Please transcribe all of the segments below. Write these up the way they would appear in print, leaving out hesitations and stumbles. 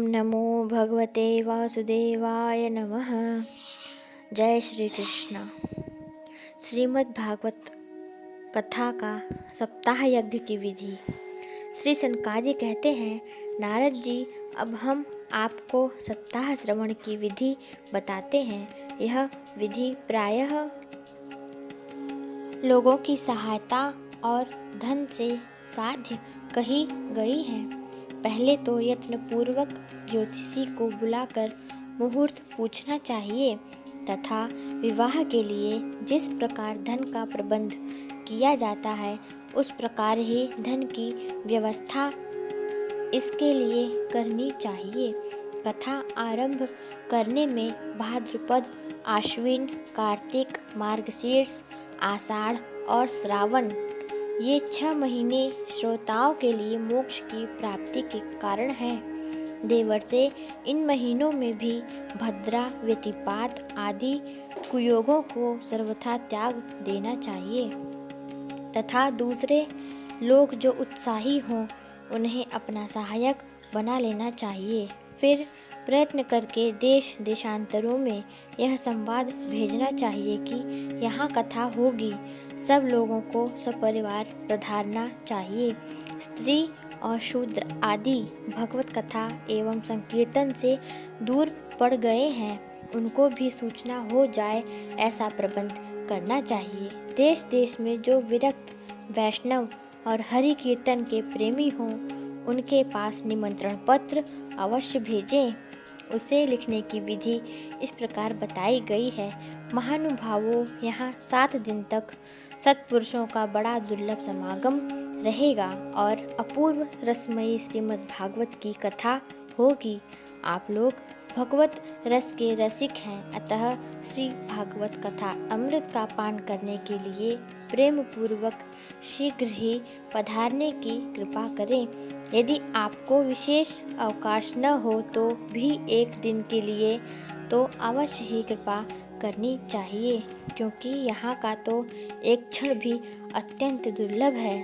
नमो भगवते वासुदेवाय नमः। जय श्री कृष्ण। श्रीमद् भागवत कथा का सप्ताह यज्ञ की विधि। श्री सनकादि कहते हैं, नारद जी, अब हम आपको सप्ताह श्रवण की विधि बताते हैं। यह विधि प्रायः लोगों की सहायता और धन से साध्य कही गई है। पहले तो यत्नपूर्वक ज्योतिषी को बुलाकर मुहूर्त पूछना चाहिए तथा विवाह के लिए जिस प्रकार धन का प्रबंध किया जाता है उस प्रकार ही धन की व्यवस्था इसके लिए करनी चाहिए। कथा आरंभ करने में भाद्रपद, आश्विन, कार्तिक, मार्गशीर्ष, आषाढ़ और श्रावण ये 6 महीने श्रोताओं के लिए मोक्ष की प्राप्ति के कारण हैं। देवर्षे इन महीनों में भी भद्रा, व्यतिपात आदि कुयोगों को सर्वथा त्याग देना चाहिए तथा दूसरे लोग जो उत्साही हों उन्हें अपना सहायक बना लेना चाहिए। फिर प्रयत्न करके देश देशांतरों में यह संवाद भेजना चाहिए कि यहाँ कथा होगी, सब लोगों को सपरिवार पधारना चाहिए। स्त्री और शूद्र आदि भगवत कथा एवं संकीर्तन से दूर पड़ गए हैं, उनको भी सूचना हो जाए ऐसा प्रबंध करना चाहिए। देश देश में जो विरक्त वैष्णव और हरि कीर्तन के प्रेमी हों उनके पास निमंत्रण पत्र अवश्य भेजें। उसे लिखने की विधि इस प्रकार बताई गई है। महानुभावों, यहाँ 7 दिन तक सत्पुरुषों का बड़ा दुर्लभ समागम रहेगा और अपूर्व रसमयी श्रीमद् भागवत की कथा होगी। आप लोग भगवत रस के रसिक हैं, अतः श्री भागवत कथा अमृत का पान करने के लिए प्रेम पूर्वक शीघ्र ही पधारने की कृपा करें। यदि आपको विशेष अवकाश न हो तो भी 1 दिन के लिए तो अवश्य ही कृपा करनी चाहिए, क्योंकि यहाँ का तो एक क्षण भी अत्यंत दुर्लभ है।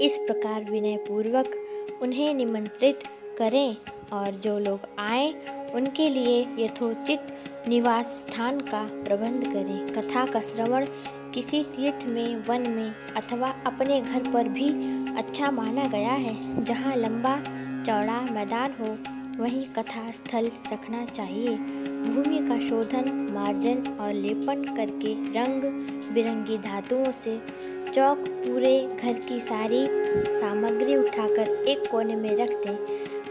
इस प्रकार विनय पूर्वक उन्हें निमंत्रित करें और जो लोग आए उनके लिए यथोचित निवास स्थान का प्रबंध करें। कथा का श्रवण किसी तीर्थ में, वन में अथवा अपने घर पर भी अच्छा माना गया है। जहाँ लंबा चौड़ा मैदान हो वहीं कथा स्थल रखना चाहिए। भूमि का शोधन, मार्जन और लेपन करके रंग बिरंगी धातुओं से चौक पूरे घर की सारी सामग्री उठाकर एक कोने में रख दें।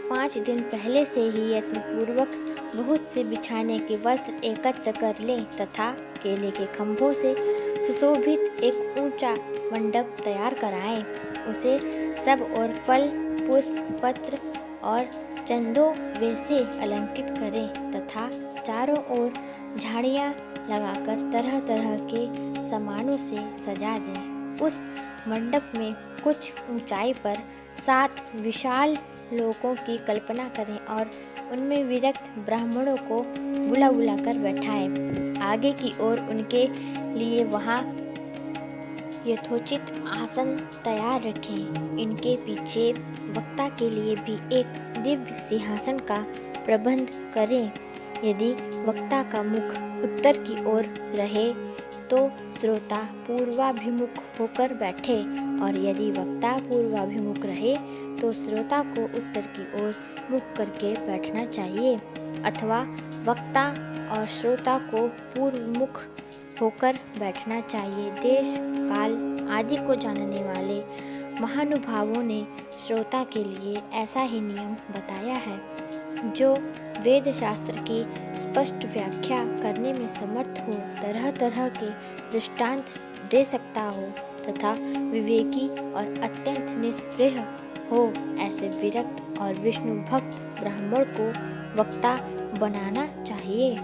5 दिन पहले से ही यत्नपूर्वक बहुत से बिछाने के वस्त्र एकत्र कर लें तथा केले के खंभों से सुशोभित एक ऊंचा मंडप तैयार कराएं। उसे सब ओर फल, पुष्प, पत्र और चंदों से अलंकृत करें तथा चारों ओर झाड़ियाँ लगाकर तरह तरह के सामानों से सजा दें। उस मंडप में कुछ ऊंचाई पर 7 विशाल लोकों की कल्पना करें और उनमें विरक्त ब्राह्मणों को बुला बुला कर बैठाएं। आगे की ओर उनके लिए वहां यथोचित आसन तैयार रखें। इनके पीछे वक्ता के लिए भी एक दिव्य सिंहासन का प्रबंध करें। यदि वक्ता का मुख उत्तर की ओर रहे तो श्रोता पूर्वाभिमुख होकर बैठे और यदि वक्ता पूर्वाभिमुख रहे तो श्रोता को उत्तर की ओर मुख करके बैठना चाहिए अथवा वक्ता और श्रोता को पूर्वमुख होकर बैठना चाहिए। देश काल आदि को जानने वाले महानुभावों ने श्रोता के लिए ऐसा ही नियम बताया है। जो वेद शास्त्र की स्पष्ट व्याख्या करने में समर्थ हो, तरह तरह के दृष्टांत दे सकता हो तथा विवेकी और अत्यंत निष्प्रिय हो, ऐसे विरक्त और विष्णु भक्त ब्राह्मण को वक्ता बनाना चाहिए।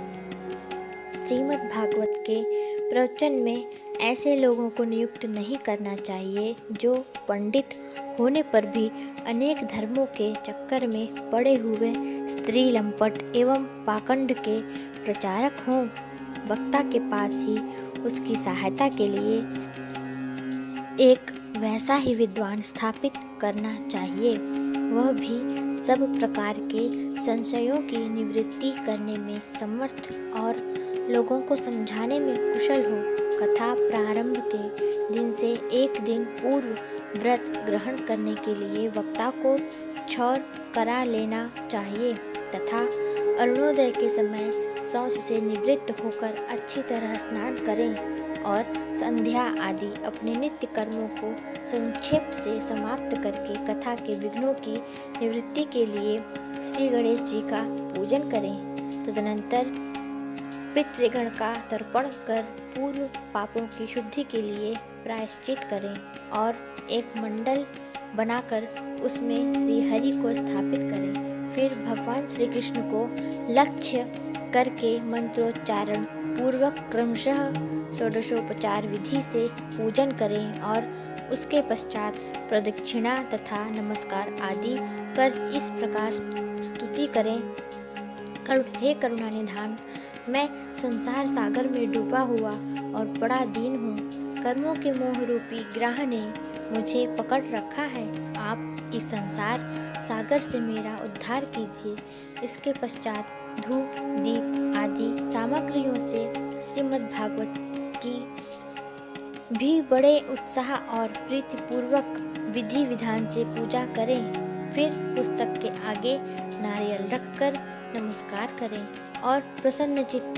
श्रीमद् भागवत के प्रवचन में ऐसे लोगों को नियुक्त नहीं करना चाहिए जो पंडित होने पर भी अनेक धर्मों के चक्कर में पड़े हुए स्त्री लंपट एवं पाखंड के प्रचारक हों। वक्ता के पास ही उसकी सहायता के लिए एक वैसा ही विद्वान स्थापित करना चाहिए वह भी सब प्रकार के संशयों की निवृत्ति करने में समर्थ और लोगों को समझाने में कुशल हो। कथा प्रारंभ के दिन से एक दिन पूर्व व्रत ग्रहण करने के लिए वक्ता को क्षौर करा लेना चाहिए तथा अरुणोदय के समय शौच से निवृत्त होकर अच्छी तरह स्नान करें और संध्या आदि अपने नित्य कर्मों को संक्षेप से समाप्त करके कथा के विघ्नों की निवृत्ति के लिए श्री गणेश जी का पूजन करें। तदनंतर पितृगण का तर्पण कर पूर्व पापों की शुद्धि के लिए प्रायश्चित करें और एक मंडल बनाकर उसमें श्री हरि को स्थापित करें। फिर भगवान श्री कृष्ण को लक्ष्य करके मंत्रोच्चारण पूर्वक क्रमशः षोडशोपचार विधि से पूजन करें और उसके पश्चात प्रदक्षिणा तथा नमस्कार आदि कर इस प्रकार स्तुति करें। हे करुणानिधान, मैं संसार सागर में डूबा हुआ और बड़ा दीन हूँ। कर्मों के मोह रूपी ग्रह ने मुझे पकड़ रखा है। आप इस संसार सागर से मेरा उद्धार कीजिए। इसके पश्चात धूप दीप आदि सामग्रियों से श्रीमद् भागवत की भी बड़े उत्साह और प्रीतिपूर्वक विधि विधान से पूजा करें। फिर पुस्तक के आगे नारियल रखकर नमस्कार करें और प्रसन्न चित्त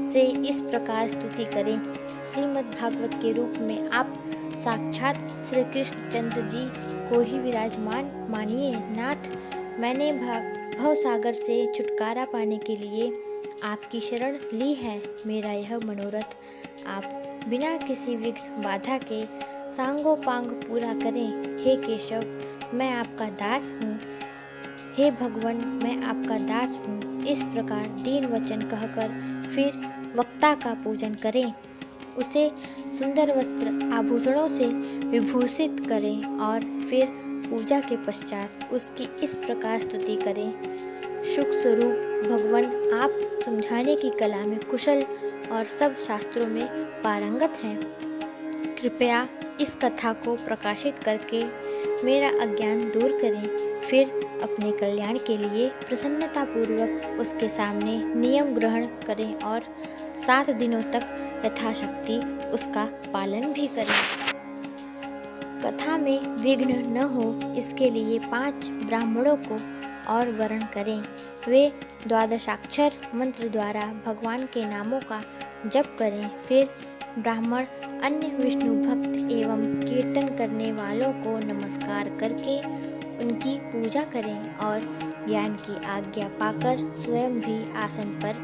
से इस प्रकार स्तुति करें। श्रीमद् भागवत के रूप में आप साक्षात श्री कृष्ण चंद्र जी को ही विराजमान मानिए। नाथ, मैंने भव सागर से छुटकारा पाने के लिए आपकी शरण ली है। मेरा यह मनोरथ आप बिना किसी विघ्न बाधा के सांगोपांग पूरा करें। हे केशव, मैं आपका दास हूँ। हे भगवान, मैं आपका दास हूँ। इस प्रकार दीन वचन कहकर फिर वक्ता का पूजन करें। उसे सुंदर वस्त्र आभूषणों से विभूषित करें और फिर पूजा के पश्चात उसकी इस प्रकार स्तुति करें। सुख स्वरूप भगवान, आप समझाने की कला में कुशल और सब शास्त्रों में पारंगत हैं। कृपया इस कथा को प्रकाशित करके मेरा अज्ञान दूर करें। फिर अपने कल्याण के लिए प्रसन्नतापूर्वक उसके सामने नियम ग्रहण करें और 7 दिनों तक यथाशक्ति उसका पालन भी करें। कथा में विघ्न न हो इसके लिए 5 ब्राह्मणों को और वर्ण करें। वे 12 मंत्र द्वारा भगवान के नामों का जप करें। फिर ब्राह्मण अन्य विष्णु भक्त एवं कीर्तन करने वालों को नमस्कार करके उनकी पूजा करें और ज्ञान की आज्ञा पाकर स्वयं भी आसन पर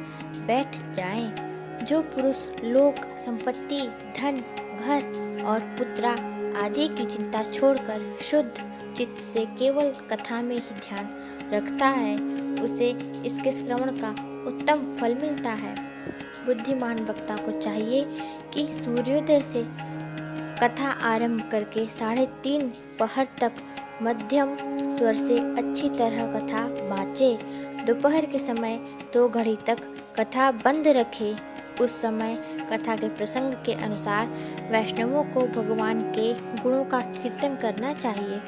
बैठ जाएं। जो पुरुष लोक संपत्ति, धन, घर और पुत्रा आदि की चिंता छोड़कर शुद्ध चित्त से केवल कथा में ही ध्यान रखता है, उसे इसके श्रवण का उत्तम फल मिलता है। बुद्धिमान वक्ता को चाहिए कि सूर्योदय से कथा आरंभ करके 3:30 पहर तक मध्यम स्वर से अच्छी तरह कथा बाँचे। दोपहर के समय 2 घड़ी तक कथा बंद रखे। उस समय कथा के प्रसंग के अनुसार वैष्णवों को भगवान के गुणों का कीर्तन करना चाहिए।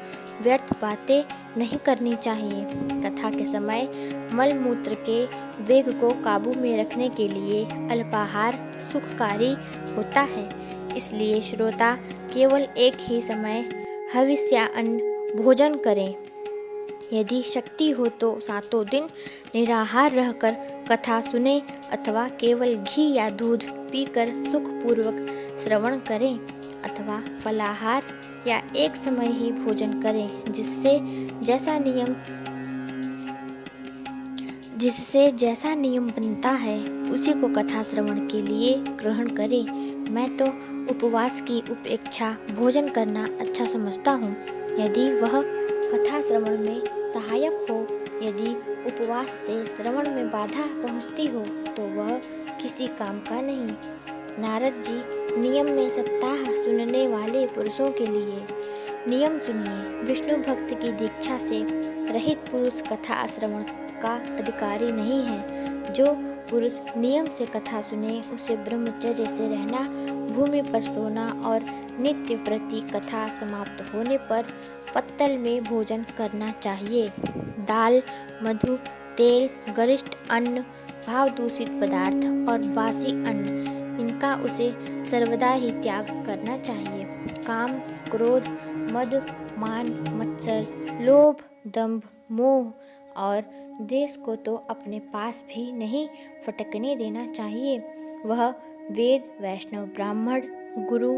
व्यर्थ बातें नहीं करनी चाहिए। कथा के समय मल मूत्र के वेग को काबू में रखने के लिए अल्पाहार सुखकारी होता है। इसलिए श्रोता केवल एक ही समय हविष्य अन्न भोजन करें। यदि शक्ति हो तो 7 दिन निराहार रहकर कथा सुने अथवा केवल घी या दूध पीकर सुखपूर्वक श्रवण करें अथवा फलाहार या एक समय ही भोजन करें। जिससे जैसा नियम बनता है उसी को कथा श्रवण के लिए ग्रहण करें। मैं तो उपवास की उपेक्षा भोजन करना अच्छा समझता हूँ, यदि वह कथा श्रवण में सहायक हो। यदि उपवास से श्रवण में बाधा पहुँचती हो तो वह किसी काम का नहीं। नारद जी नियम में सप्ताह सुनने वाले पुरुषों के लिए नियम सुनिए। विष्णु भक्त की दीक्षा से रहित पुरुष कथा श्रवण का अधिकारी नहीं है। जो पुरुष नियम से कथा सुने उसे ब्रह्मचर्य से रहना, भूमि पर सोना और नित्य प्रति कथा समाप्त होने पर पत्तल में भोजन करना चाहिए। दाल, मधु, तेल, गरिष्ठ अन्न, भाव दूषित पदार्थ और बासी अन्न, इनका उसे सर्वदा ही त्याग करना चाहिए। काम, क्रोध, मद, मान, मत्सर, लोभ, दंभ, मोह और द्वेष को तो अपने पास भी नहीं फटकने देना चाहिए। वह वेद, वैष्णव, ब्राह्मण, गुरु,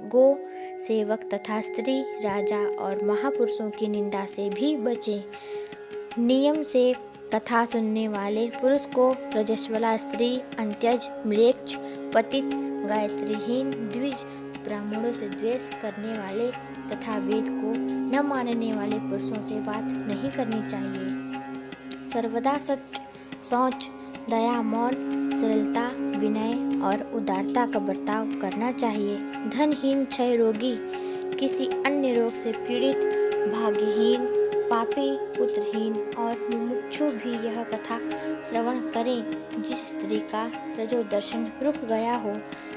गो सेवक तथा स्त्री, राजा और महापुरुषों की निंदा से भी बचे। नियम से कथा सुनने वाले पुरुष को रजस्वला स्त्री, अंत्यज, म्लेच्छ, पतित, गायत्रीहीन, द्विज, ब्राह्मणों से द्वेष करने वाले तथा वेद को न मानने वाले पुरुषों से बात नहीं करनी चाहिए। सर्वदा सत्य, शौच, दया, मौन, सरलता, विनय और उदारता का बर्ताव करना चाहिए। धनहीन, क्षय रोगी, किसी अन्य रोग से पीड़ित, भाग्यहीन, पापी, पुत्रहीन और मुमुक्षु भी यह कथा श्रवण करें। जिस स्त्री का रजोदर्शन रुक गया हो,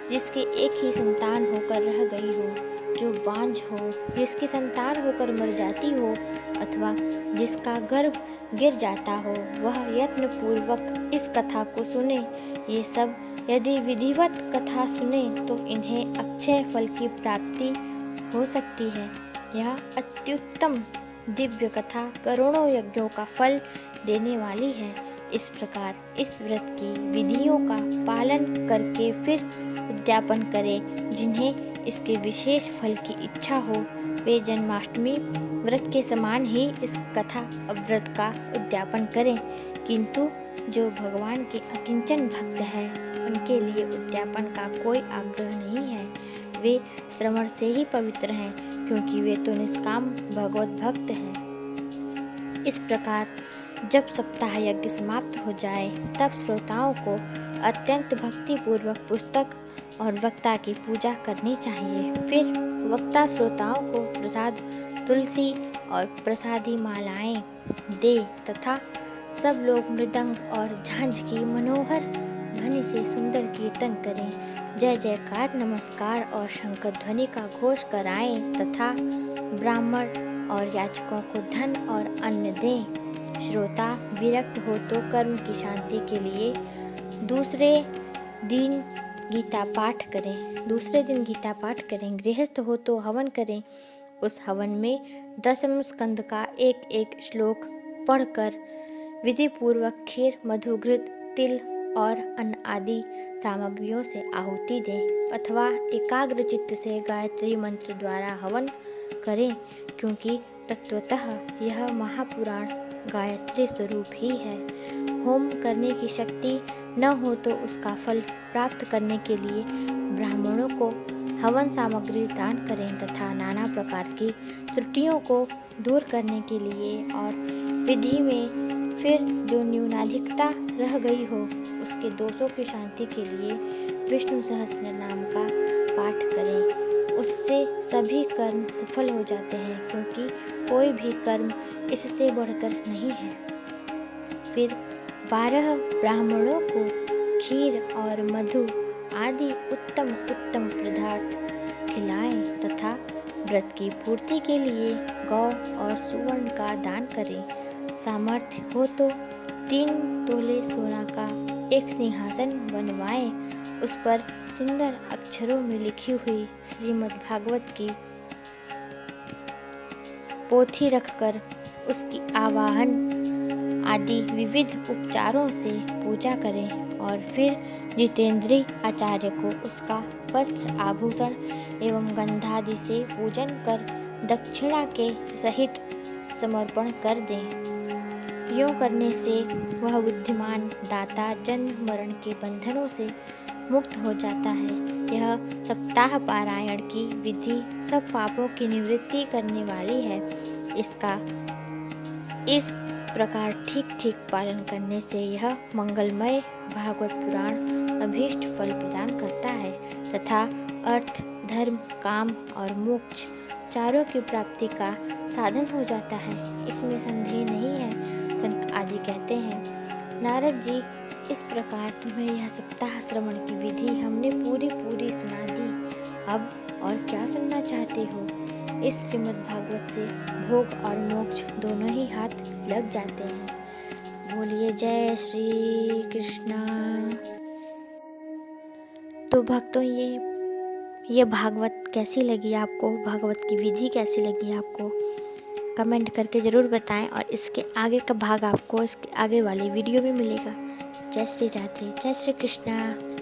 जिसके एक ही संतान होकर रह गई हो, जो बांझ हो, जिसकी संतान होकर मर जाती हो अथवा जिसका गर्भ गिर जाता हो, वह यत्न पूर्वक इस कथा को सुने। ये सब यदि विधिवत कथा सुने तो इन्हें अक्षय फल की प्राप्ति हो सकती है। यह अत्युत्तम दिव्य कथा करोड़ों यज्ञों का फल देने वाली है। इस प्रकार इस व्रत की विधियों का पालन करके फिर उद्यापन करें। जिन्हें इसके विशेष फल की इच्छा हो, वे जन्माष्टमी व्रत के समान ही इस कथा व्रत का उद्यापन करें। किंतु जो भगवान के अकिंचन भक्त हैं, उनके लिए उद्यापन का कोई आग्रह नहीं है। वे श्रवण से ही पवित्र हैं, क्योंकि वे तो निष्काम भगवत भक्त हैं। इस प्रकार जब सप्ताह यज्ञ समाप्त हो जाए, तब श्रोताओं को अत्यंत भक्ति पूर्वक पुस्तक और वक्ता की पूजा करनी चाहिए। फिर वक्ता श्रोताओं को प्रसाद, तुलसी और प्रसादी मालाएं दे तथा सब लोग मृदंग और झांझ की मनोहर ध्वनि से सुंदर कीर्तन करें, जय जयकार, नमस्कार और शंकर ध्वनि का घोष कराएं तथा ब्राह्मण और याचकों को धन और अन्न दें। श्रोता विरक्त हो तो कर्म की शांति के लिए दूसरे दिन गीता पाठ करें। गृहस्थ हो तो हवन करें। उस हवन में 10वें स्कंद का एक एक श्लोक पढ़कर विधि पूर्वक खीर, मधु, घृत, तिल और अन्न आदि सामग्रियों से आहुति दें अथवा एकाग्र चित्त से गायत्री मंत्र द्वारा हवन करें, क्योंकि तत्वतः यह महापुराण गायत्री स्वरूप ही है। होम करने की शक्ति न हो तो उसका फल प्राप्त करने के लिए ब्राह्मणों को हवन सामग्री दान करें तथा नाना प्रकार की त्रुटियों को दूर करने के लिए और विधि में फिर जो न्यूनाधिकता रह गई हो उसके दोषों की शांति के लिए विष्णु सहस्त्र नाम का पाठ करें। उससे सभी कर्म सफल हो जाते हैं, क्योंकि कोई भी कर्म इससे बढ़कर नहीं है। फिर 12 ब्राह्मणों को खीर और मधु आदि उत्तम उत्तम पदार्थ खिलाएं तथा व्रत की पूर्ति के लिए गौ और सुवर्ण का दान करें। सामर्थ्य हो तो 3 तोले सोना का एक सिंहासन बनवाएं, उस पर सुंदर अक्षरों में लिखी हुई श्रीमद् भागवत की पोथी रखकर उसकी आवाहन आदि विविध उपचारों से पूजा करें और फिर जितेंद्रीय आचार्य को उसका वस्त्र, आभूषण एवं गंधादि से पूजन कर दक्षिणा के सहित समर्पण कर दें। यूँ करने से वह बुद्धिमान दाता जन्म मरण के बंधनों से मुक्त हो जाता है। यह सप्ताह पारायण की विधि सब पापों की निवृत्ति करने वाली है। इसका इस प्रकार ठीक ठीक पालन करने से यह मंगलमय भागवत पुराण अभीष्ट फल प्रदान करता है तथा अर्थ, धर्म, काम और मोक्ष चारों की प्राप्ति का साधन हो जाता है। इसमें संदेह नहीं है। सनक आदि कहते हैं, नारद जी, इस प्रकार तुम्हें यह सप्ताह श्रवण की विधि हमने पूरी सुना दी। अब और क्या सुनना चाहते हो? इस श्रीमद् भागवत से भोग और मोक्ष दोनों ही हाथ लग जाते हैं। बोलिए जय श्री कृष्णा। तो भक्तों, ये भागवत कैसी लगी आपको, भागवत की विधि कैसी लगी आपको, कमेंट करके ज़रूर बताएं। और इसके आगे का भाग आपको इसके आगे वाली वीडियो में मिलेगा। जय श्री राधे, जय श्री कृष्णा।